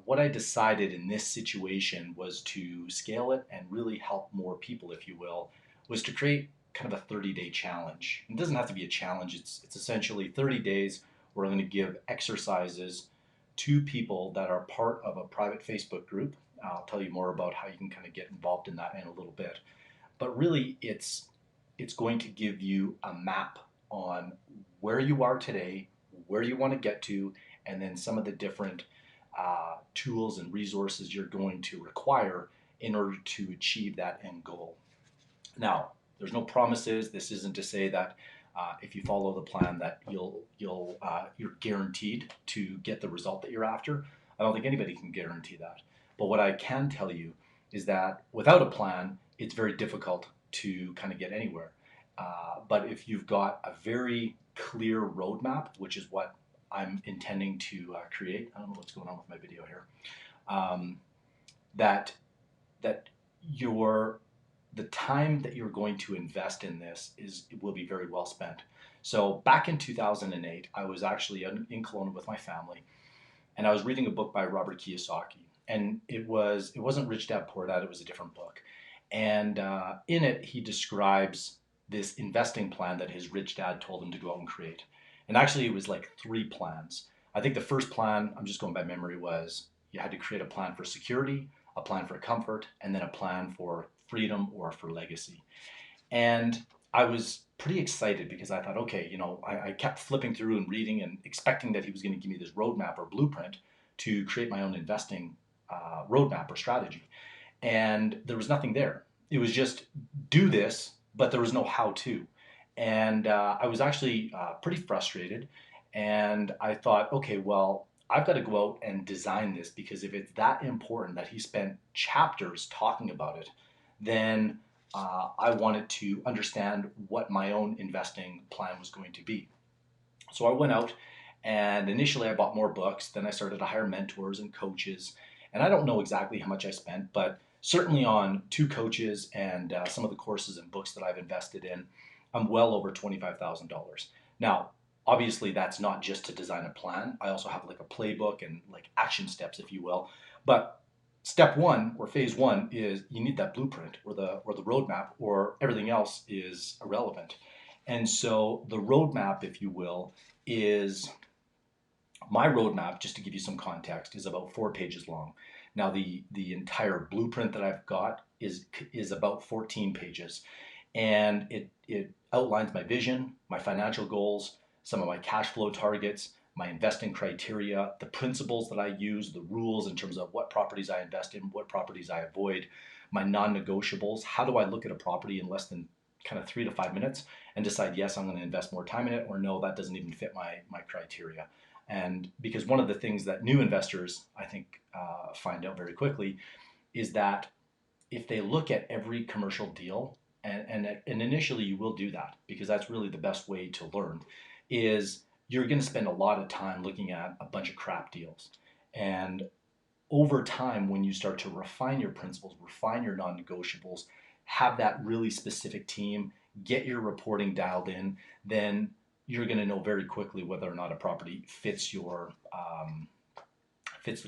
what I decided in this situation was to scale it and really help more people, if you will, was to create kind of a 30-day challenge. It doesn't have to be a challenge. It's essentially 30 days where I'm going to give exercises to people that are part of a private Facebook group. I'll tell you more about how you can kind of get involved in that in a little bit. But really, it's going to give you a map on where you are today, where you want to get to, and then some of the different tools and resources you're going to require in order to achieve that end goal. Now, there's no promises. This isn't to say that if you follow the plan that you're guaranteed to get the result that you're after. I don't think anybody can guarantee that. But what I can tell you is that without a plan, it's very difficult to kind of get anywhere. But if you've got a very clear roadmap, which is what I'm intending to create, I don't know what's going on with my video here, um, that that your the time that you're going to invest in this will be very well spent. So back in 2008, I was actually in Kelowna with my family, and I was reading a book by Robert Kiyosaki, and it wasn't Rich Dad Poor Dad. It was a different book, and in it he describes this investing plan that his rich dad told him to go out and create. And actually, it was like three plans. I think the first plan, I'm just going by memory, was you had to create a plan for security, a plan for comfort, and then a plan for freedom or for legacy. And I was pretty excited because I thought, okay, I kept flipping through and reading and expecting that he was going to give me this roadmap or blueprint to create my own investing roadmap or strategy. And there was nothing there. It was just do this, but there was no how to. And I was actually pretty frustrated. And I thought, okay, well, I've got to go out and design this because if it's that important that he spent chapters talking about it, then I wanted to understand what my own investing plan was going to be. So I went out and initially I bought more books. Then I started to hire mentors and coaches. And I don't know exactly how much I spent, but certainly on two coaches and some of the courses and books that I've invested in, I'm well over $25,000. Now, obviously, that's not just to design a plan. I also have like a playbook and like action steps, if you will. But step one or phase one is you need that blueprint or the roadmap, or everything else is irrelevant. And so the roadmap, if you will, is my roadmap, just to give you some context, is about 4 pages long. Now, the entire blueprint that I've got is about 14 pages, and it outlines my vision, my financial goals, some of my cash flow targets, my investing criteria, the principles that I use, the rules in terms of what properties I invest in, what properties I avoid, my non-negotiables. How do I look at a property in less than kind of 3 to 5 minutes and decide, yes, I'm going to invest more time in it, or no, that doesn't even fit my criteria. And because one of the things that new investors, I think, find out very quickly is that if they look at every commercial deal, and initially you will do that because that's really the best way to learn, is you're going to spend a lot of time looking at a bunch of crap deals. And over time, when you start to refine your principles, refine your non-negotiables, have that really specific team, get your reporting dialed in, then you're going to know very quickly whether or not a property fits the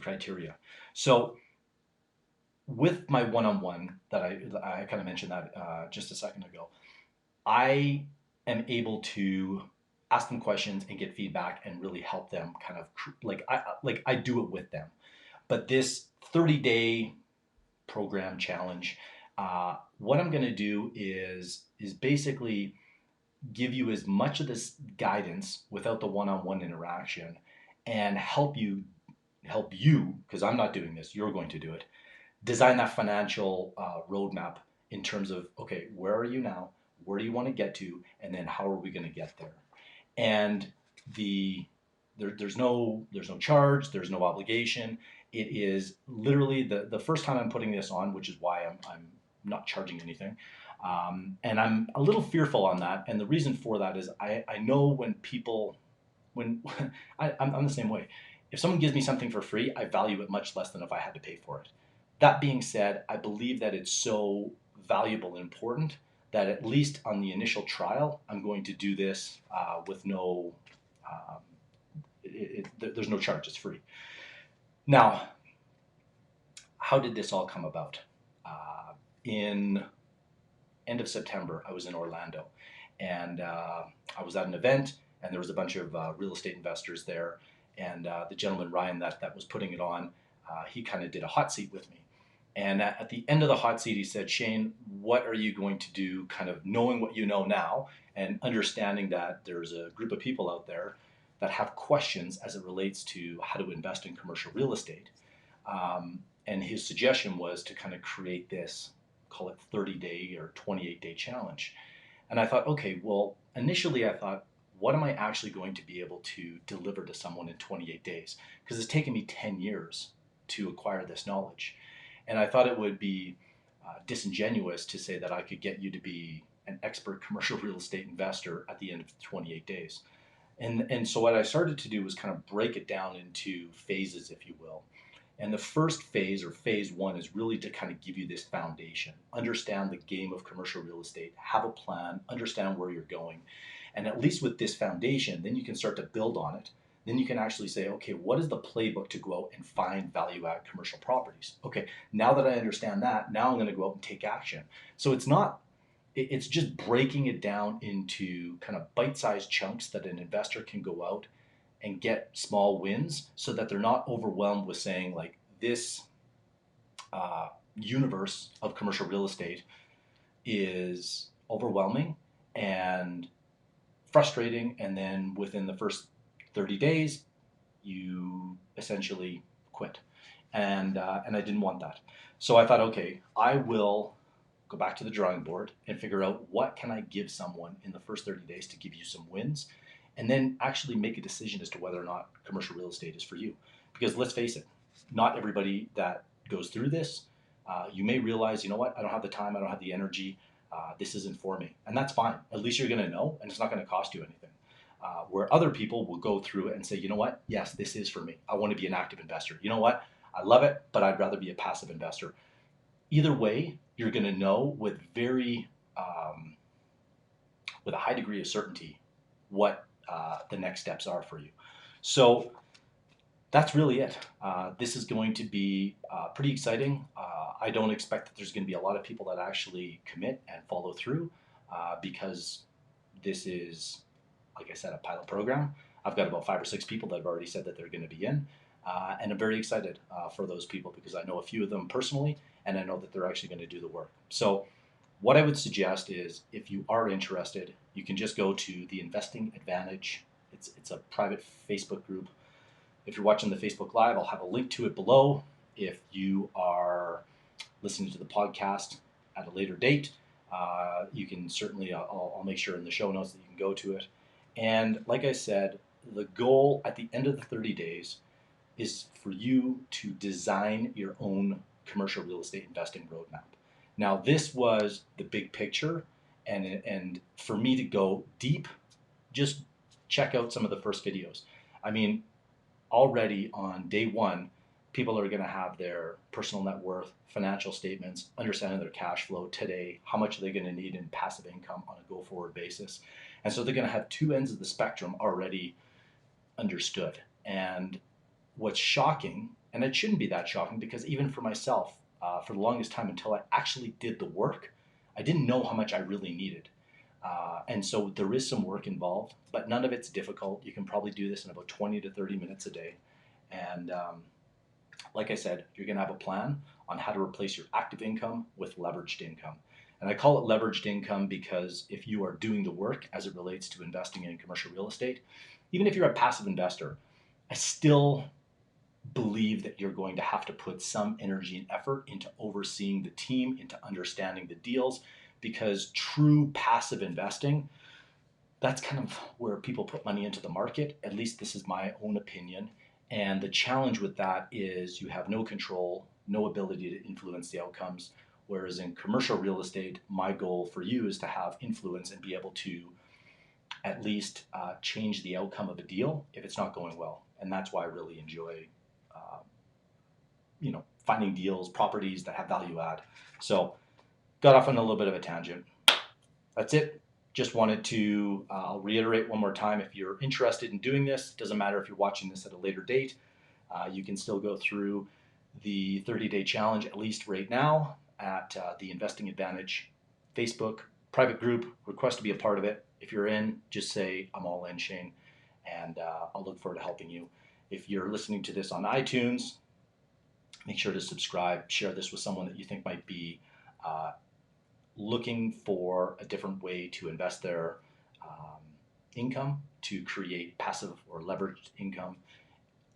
criteria. So with my one-on-one that I kind of mentioned that just a second ago, I am able to ask them questions and get feedback and really help them kind of I do it with them. But this 30-day program challenge, what I'm going to do is basically give you as much of this guidance without the one-on-one interaction and help you because I'm not doing this, you're going to do it, design that financial roadmap in terms of, okay, where are you now, where do you want to get to, and then how are we going to get there. And there's no charge, there's no obligation. It is literally the first time I'm putting this on, which is why I'm not charging anything. And I'm a little fearful on that. And the reason for that is I know when I'm the same way. If someone gives me something for free, I value it much less than if I had to pay for it. That being said, I believe that it's so valuable and important that at least on the initial trial, I'm going to do this with no, there's no charge, it's free. Now, how did this all come about? In end of September, I was in Orlando, and I was at an event, and there was a bunch of real estate investors there, and the gentleman Ryan that was putting it on, he kind of did a hot seat with me. And at the end of the hot seat, he said, Shane, what are you going to do, kind of knowing what you know now and understanding that there's a group of people out there that have questions as it relates to how to invest in commercial real estate. And his suggestion was to kind of create this, call it 30-day or 28-day challenge. And I thought, okay, well, initially I thought, what am I actually going to be able to deliver to someone in 28 days? Because it's taken me 10 years to acquire this knowledge. And I thought it would be disingenuous to say that I could get you to be an expert commercial real estate investor at the end of 28 days. And so what I started to do was kind of break it down into phases, if you will. And the first phase, or phase one, is really to kind of give you this foundation, understand the game of commercial real estate, have a plan, understand where you're going. And at least with this foundation, then you can start to build on it. Then you can actually say, okay, what is the playbook to go out and find value add commercial properties? Okay, now that I understand that, now I'm going to go out and take action. So it's just breaking it down into kind of bite-sized chunks that an investor can go out and get small wins so that they're not overwhelmed with saying like this universe of commercial real estate is overwhelming and frustrating, and then within the first 30 days you essentially quit. And I didn't want that. So I thought, okay, I will go back to the drawing board and figure out what can I give someone in the first 30 days to give you some wins, and then actually make a decision as to whether or not commercial real estate is for you. Because let's face it, not everybody that goes through this, you may realize, you know what, I don't have the time, I don't have the energy, this isn't for me. And that's fine. At least you're going to know, and it's not going to cost you anything. Where other people will go through it and say, you know what, yes, this is for me. I want to be an active investor. You know what, I love it, but I'd rather be a passive investor. Either way, you're going to know with with a high degree of certainty what the next steps are for you. So that's really it. This is going to be pretty exciting. I don't expect that there's going to be a lot of people that actually commit and follow through because this is, like I said, a pilot program. I've got about 5 or 6 people that have already said that they're going to be in. And I'm very excited for those people because I know a few of them personally, and I know that they're actually going to do the work. So what I would suggest is if you are interested, you can just go to the Investing Advantage. It's a private Facebook group. If you're watching the Facebook Live, I'll have a link to it below. If you are listening to the podcast at a later date, you can certainly, I'll make sure in the show notes that you can go to it. And like I said, the goal at the end of the 30 days is for you to design your own commercial real estate investing roadmap. Now, this was the big picture, and for me to go deep, just check out some of the first videos. I mean, already on day one, people are going to have their personal net worth, financial statements, understanding their cash flow today, how much are they going to need in passive income on a go-forward basis. And so they're going to have two ends of the spectrum already understood. And what's shocking, and it shouldn't be that shocking because even for myself, for the longest time until I actually did the work, I didn't know how much I really needed. And so there is some work involved, but none of it's difficult. You can probably do this in about 20 to 30 minutes a day. And like I said, you're going to have a plan on how to replace your active income with leveraged income. And I call it leveraged income because if you are doing the work as it relates to investing in commercial real estate, even if you're a passive investor, I still believe that you're going to have to put some energy and effort into overseeing the team, into understanding the deals, because true passive investing, that's kind of where people put money into the market. At least this is my own opinion. And the challenge with that is you have no control, no ability to influence the outcomes. Whereas in commercial real estate, my goal for you is to have influence and be able to at least change the outcome of a deal if it's not going well. And that's why I really enjoy finding deals, properties that have value add. So got off on a little bit of a tangent. That's it. Just wanted to I'll reiterate one more time. If you're interested in doing this, doesn't matter if you're watching this at a later date, you can still go through the 30-day challenge, at least right now, at the Investing Advantage Facebook private group. Request to be a part of it. If you're in, just say, I'm all in, Shane, and I'll look forward to helping you. If you're listening to this on iTunes, make sure to subscribe. Share this with someone that you think might be looking for a different way to invest their income to create passive or leveraged income.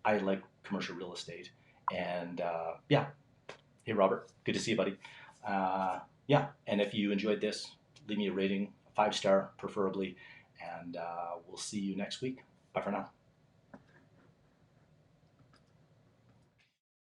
I like commercial real estate. And yeah, hey, Robert, good to see you, buddy. Yeah, and if you enjoyed this, leave me a rating, a 5-star preferably, and we'll see you next week. Bye for now.